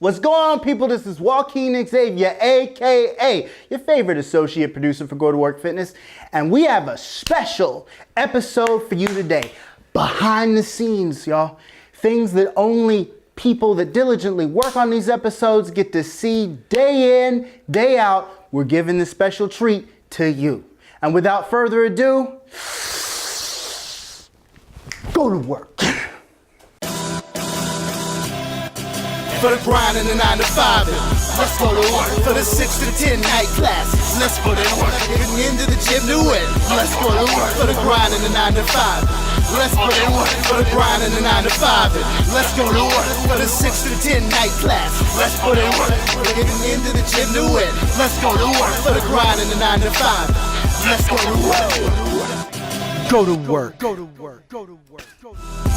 What's going on, people? This is Joaquin Xavier, aka your favorite associate producer for Go to Work Fitness, and we have a special episode for you today. Behind the scenes, y'all. Things that only people that diligently work on these episodes get to see day in, day out. We're giving this special treat to you. And without further ado, go to work. For the grind in the 9 to 5, let's go to work. For the 6 to 10 night classes, let's put in work. Getting into the gym to win, let's go to work. For the grind in the 9 to 5, let's put in work. For the grind in the 9 to 5, let's go to work. For the 6 to 10 night classes, let's put in work. Getting into the gym to win, let's go to work. For the grind in the 9 to 5, let's go to work. Go to work. Go to work. Go to work. Go to work.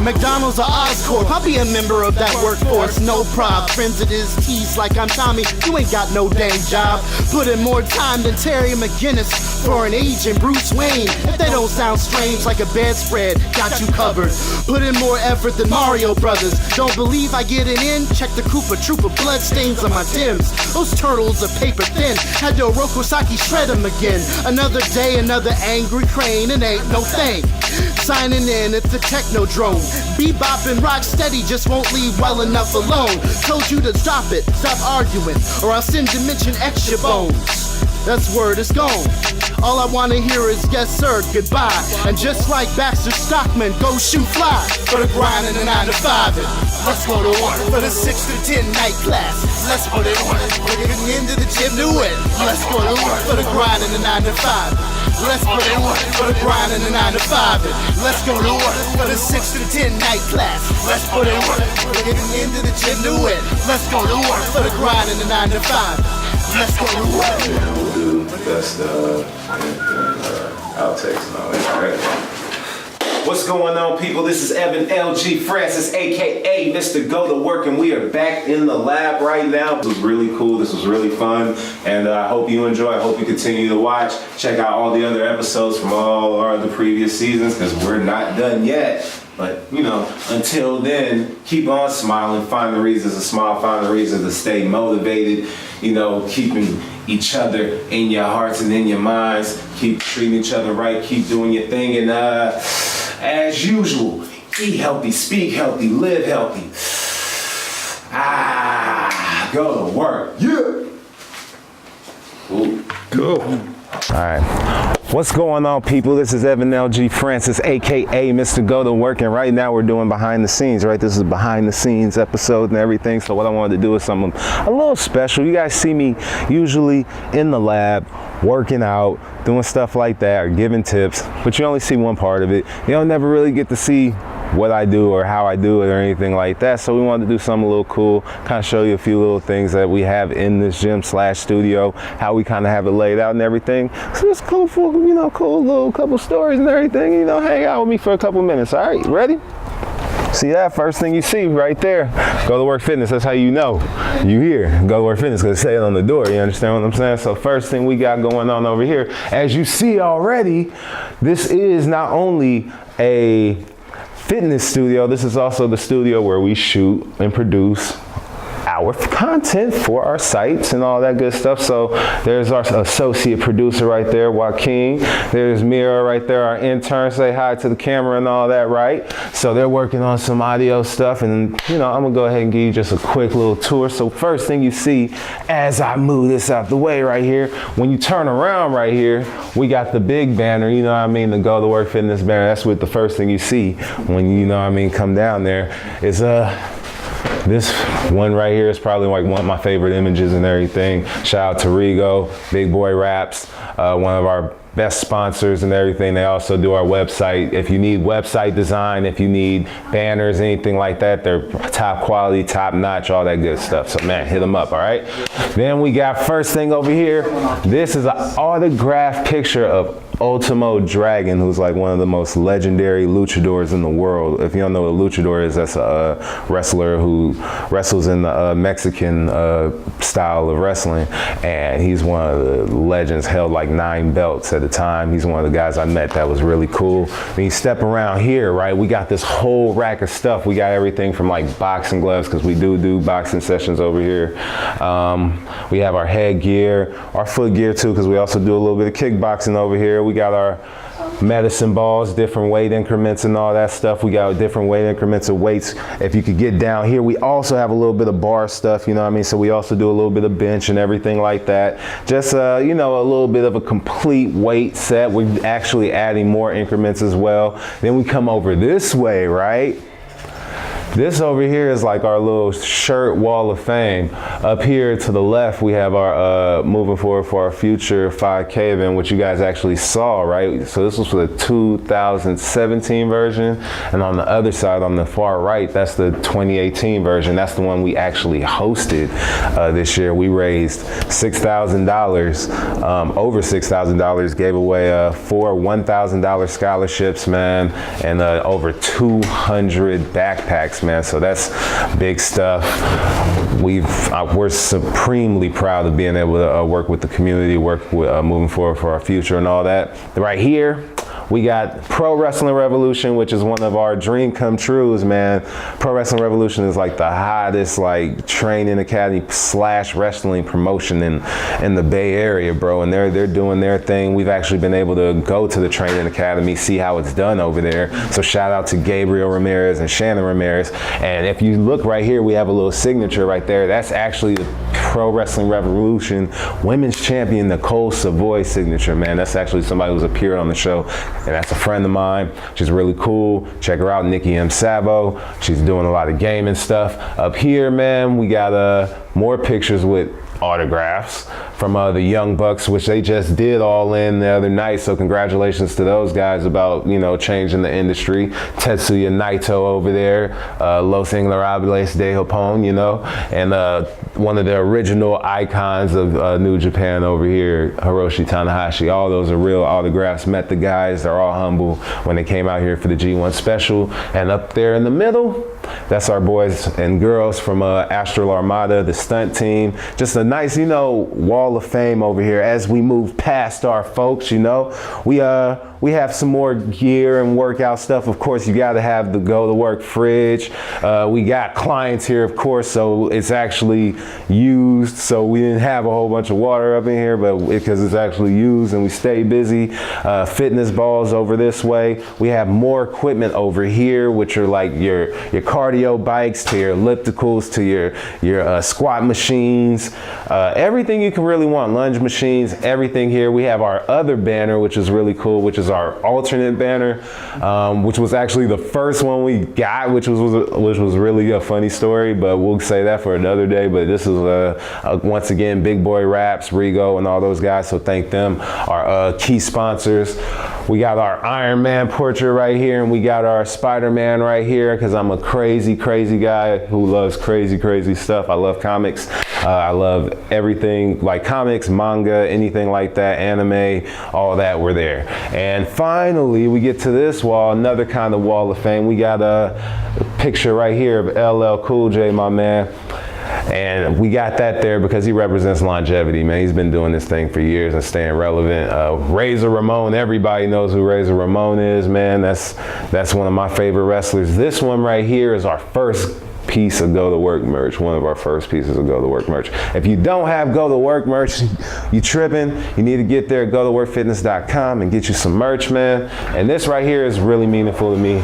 McDonald's or Oscorp, I'll be a member of that workforce, no prob. Friends of his tease like I'm Tommy, you ain't got no dang job. Put in more time than Terry McGinnis for an agent Bruce Wayne. If they don't sound strange like a bedspread, got you covered. Put in more effort than Mario Brothers. Don't believe I get it in? Check the Koopa Troopa blood stains on my Timbs. Those turtles are paper thin. Had to Rokosaki shred them again. Another day, another angry crane, and ain't no thing. Signing in at the Technodrome. Bebop and rock steady just won't leave well enough alone. Told you to stop it, stop arguing, or I'll send Dimension X your bones. That's word is gone. All I wanna hear is yes sir, goodbye. And just like Baxter Stockman, go shoot fly. For the grind in the 9 to 5, let's go to work. For the 6 to 10 night classes, let's put it work. Getting into the gym to win, let's go to work. For the grind in the 9 to 5, let's put it work. For the grind in the 9 to 5, let's go to work. For the 6 to 10 night classes, let's put it work. Getting into the gym to win, let's go to work. For the grind in the 9 to 5, let's go to work. Yeah, we'll do the best outtakes and all that, right? What's going on, people? This is Evan L.G. Francis, a.k.a. Mr. Go to Work, and we are back in the lab right now. This was really cool. This was really fun, and I hope you enjoy. I hope you continue to watch. Check out all the other episodes from all our other previous seasons, because we're not done yet. But, you know, until then, keep on smiling. Find the reasons to smile. Find the reasons to stay motivated. You know, keeping each other in your hearts and in your minds. Keep treating each other right. Keep doing your thing. And as usual, eat healthy, speak healthy, live healthy. Go to work. Yeah. Ooh. Go. All right. What's going on, people? This is Evan L.G. Francis, a.k.a. Mr. Go to Work, and right now we're doing behind the scenes, right? This is a behind the scenes episode and everything, so what I wanted to do is something a little special. You guys see me usually in the lab, working out, doing stuff like that, or giving tips, but you only see one part of it. You don't never really get to see what I do or how I do it or anything like that. So we wanted to do something a little cool, kind of show you a few little things that we have in this gym / studio, how we kind of have it laid out and everything. So it's cool for, you know, cool little couple stories and everything, you know, hang out with me for a couple minutes. All right, ready? See that? First thing you see right there, Go to Work Fitness. That's how you know you here. Go to Work Fitness, because it say it on the door. You understand what I'm saying? So first thing we got going on over here, as you see already, this is not only a fitness studio, this is also the studio where we shoot and produce our content for our sites and all that good stuff. So there's our associate producer right there, Joaquin. There's Mira right there, our intern. Say hi to the camera and all that, right? So they're working on some audio stuff, and you know, I'm gonna go ahead and give you just a quick little tour. So first thing you see, as I move this out the way right here, when you turn around right here, we got the big banner, you know what I mean, the Go to Work Fitness banner. That's what the first thing you see when you know what I mean, come down there is this one right here is probably like one of my favorite images and everything. Shout out to Rigo, Big Boy Raps, one of our best sponsors and everything. They also do our website. If you need website design, if you need banners, anything like that, they're top quality, top notch, all that good stuff. So man, hit them up, all right? Then we got first thing over here. This is an autographed picture of Ultimo Dragon, who's like one of the most legendary luchadors in the world. If you don't know what a luchador is, that's a wrestler who wrestles in the Mexican style of wrestling, and he's one of the legends, held like 9 belts at the time. He's one of the guys I met that was really cool. When you step around here, right, we got this whole rack of stuff. We got everything from like boxing gloves, because we do boxing sessions over here. We have our headgear, our foot gear too, because we also do a little bit of kickboxing over here. We got our medicine balls, different weight increments and all that stuff. We got different weight increments of weights. If you could get down here, we also have a little bit of bar stuff, you know what I mean? So we also do a little bit of bench and everything like that. Just, you know, a little bit of a complete weight set. We're actually adding more increments as well. Then we come over this way, right? This over here is like our little shirt wall of fame. Up here to the left, we have our moving forward for our future 5K event, which you guys actually saw, right? So this was for the 2017 version. And on the other side, on the far right, that's the 2018 version. That's the one we actually hosted this year. We raised $6,000, over $6,000, gave away 4 $1,000 scholarships, man, and over 200 backpacks, man. So that's big stuff. We're supremely proud of being able to work with the community, work with moving forward for our future and all that. Right here, we got Pro Wrestling Revolution, which is one of our dream come trues, man. Pro Wrestling Revolution is like the hottest like training academy / wrestling promotion in the Bay Area, bro. And they're doing their thing. We've actually been able to go to the training academy, see how it's done over there. So shout out to Gabriel Ramirez and Shannon Ramirez. And if you look right here, we have a little signature right there. That's actually the Pro Wrestling Revolution Women's Champion Nicole Savoy signature, man. That's actually somebody who's appeared on the show. And that's a friend of mine. She's really cool. Check her out, Nikki M. Savo. She's doing a lot of gaming stuff. Up here, man, we got more pictures with autographs from the Young Bucks, which they just did All In the other night. So congratulations to those guys about, you know, changing the industry. Tetsuya Naito over there, Los Inglourables de Japón, you know, and one of the original icons of New Japan over here, Hiroshi Tanahashi. All those are real autographs. Met the guys. They're all humble when they came out here for the G1 special. And up there in the middle, that's our boys and girls from Astral Armada, the stunt team. Just a nice, you know, wall of fame over here as we move past our folks, you know. We have some more gear and workout stuff. Of course, you got to have the Go to Work fridge. We got clients here, of course, so it's actually used. So we didn't have a whole bunch of water up in here, but because it's actually used and we stay busy. Fitness balls over this way. We have more equipment over here, which are like your cardio bikes to your ellipticals to your squat machines, everything you can really want, lunge machines, everything here. We have our other banner, which is really cool, which is our alternate banner, which was actually the first one we got, which was really a funny story, but we'll say that for another day. But this is once again Big Boy Raps, Rigo, and all those guys, so thank them. Our key sponsors. We got our Iron Man portrait right here, and we got our Spider-Man right here, because I'm a crazy guy who loves crazy stuff. I love comics. I love everything like comics, manga, anything like that, anime, all that, we're there. And finally, we get to this wall, another kind of wall of fame. We got a picture right here of LL Cool J, my man. And we got that there because he represents longevity, man. He's been doing this thing for years and staying relevant. Razor Ramon, everybody knows who Razor Ramon is, man. That's one of my favorite wrestlers. This one right here is our first piece of Go to Work merch, one of our first pieces of Go to Work merch. If you don't have Go to Work merch, you tripping. You need to get there at gotoworkfitness.com and get you some merch, man. And this right here is really meaningful to me.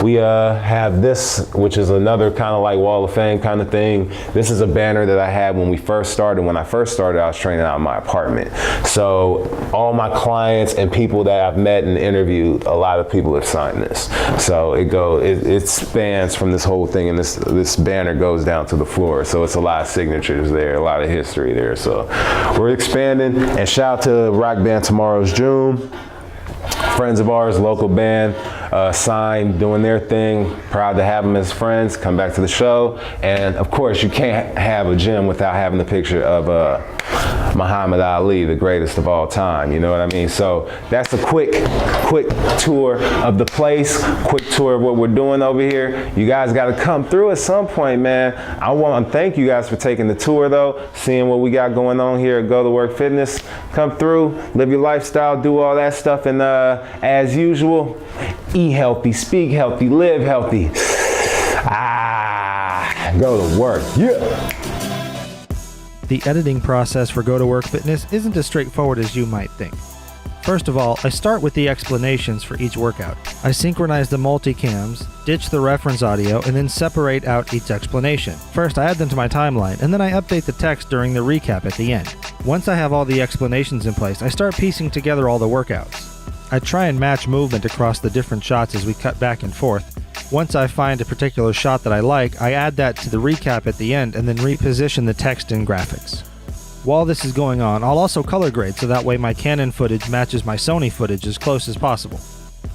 We have this, which is another kind of like Wall of Fame kind of thing. This is a banner that I had when we first started. When I first started, I was training out in my apartment. So all my clients and people that I've met and interviewed, a lot of people have signed this. So it spans from this whole thing, and this banner goes down to the floor. So it's a lot of signatures there, a lot of history there. So we're expanding. And shout out to Rock Band Tomorrow's June friends of ours, local band, signed, doing their thing. Proud to have them as friends. Come back to the show. And of course, you can't have a gym without having the picture of Muhammad Ali, the greatest of all time. You know what I mean? So that's a quick tour of the place, quick tour of what we're doing over here. You guys got to come through at some point, man. I want to thank you guys for taking the tour, though, seeing what we got going on here at Go to Work Fitness. Come through, live your lifestyle, do all that stuff, and as usual, eat healthy, speak healthy, live healthy. Go to work. Yeah. The editing process for Go to Work Fitness isn't as straightforward as you might think. First of all, I start with the explanations for each workout. I synchronize the multicams, ditch the reference audio, and then separate out each explanation. First, I add them to my timeline, and then I update the text during the recap at the end. Once I have all the explanations in place, I start piecing together all the workouts. I try and match movement across the different shots as we cut back and forth. Once I find a particular shot that I like, I add that to the recap at the end and then reposition the text and graphics. While this is going on, I'll also color grade so that way my Canon footage matches my Sony footage as close as possible.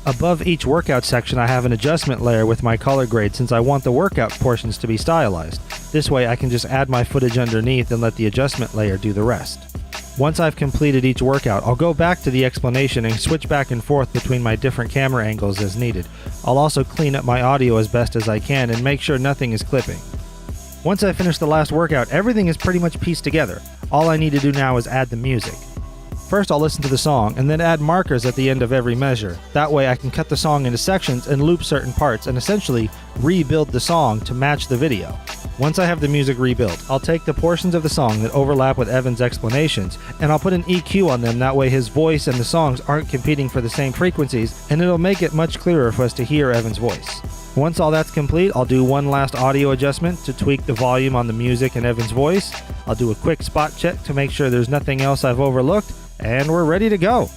Above each workout section, I have an adjustment layer with my color grade since I want the workout portions to be stylized. This way I can just add my footage underneath and let the adjustment layer do the rest. Once I've completed each workout, I'll go back to the explanation and switch back and forth between my different camera angles as needed. I'll also clean up my audio as best as I can and make sure nothing is clipping. Once I finish the last workout, everything is pretty much pieced together. All I need to do now is add the music. First I'll listen to the song and then add markers at the end of every measure. That way I can cut the song into sections and loop certain parts and essentially rebuild the song to match the video. Once I have the music rebuilt, I'll take the portions of the song that overlap with Evan's explanations and I'll put an EQ on them, that way his voice and the songs aren't competing for the same frequencies and it'll make it much clearer for us to hear Evan's voice. Once all that's complete, I'll do one last audio adjustment to tweak the volume on the music and Evan's voice. I'll do a quick spot check to make sure there's nothing else I've overlooked, and we're ready to go.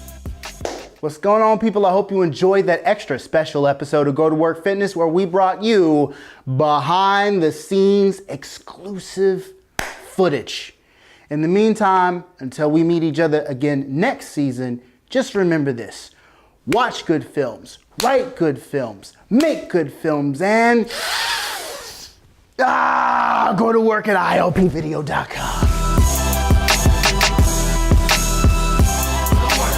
What's going on, people? I hope you enjoyed that extra special episode of Go to Work Fitness where we brought you behind the scenes exclusive footage. In the meantime, until we meet each other again next season, just remember this. Watch good films, write good films, make good films, and go to work at IOPvideo.com.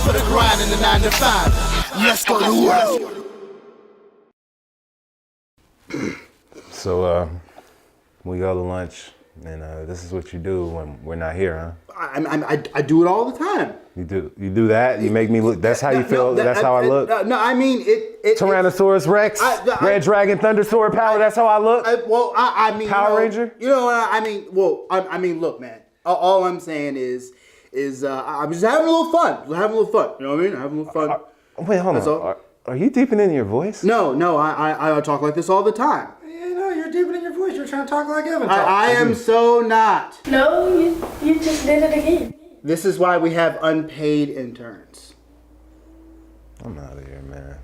For the grind in the 9 to 5. Let's go to work. So we go to lunch, and this is what you do when we're not here, huh? I do it all the time. You do that? You make me look. That's how you feel. That's how I look. No, I mean it. Tyrannosaurus Rex, Red Dragon, Thunder Sword Power. That's how I look. I mean Power Ranger. You know what I mean? Well, I mean, look, man. All I'm saying is I'm just having a little fun. You know what I mean? Having a little fun. Wait, hold on. Are you deepening your voice? No. I talk like this all the time. You know, you're deepening your voice. You're trying to talk like Evan. I am so not. No, you just did it again. This is why we have unpaid interns. I'm out of here, man.